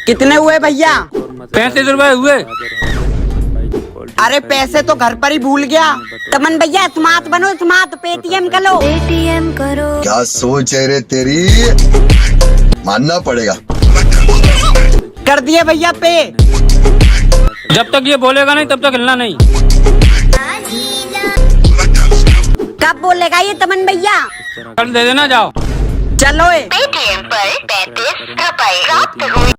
कितने हुए भैया? 35 रुपए हुए। अरे पैसे तो घर पर ही भूल गया। तमन भैया स्मार्ट बनो, स्मार्ट पेटीएम करो। पेटीएम करो। क्या सोच है रे तेरी, मानना पड़ेगा। कर दिए भैया पे। जब तक ये बोलेगा नहीं तब तक हिलना नहीं। कब बोलेगा ये तमन भैया? कल दे देना, जाओ। चलो पेटीएम पर 35 रुपए प्राप्त हुए।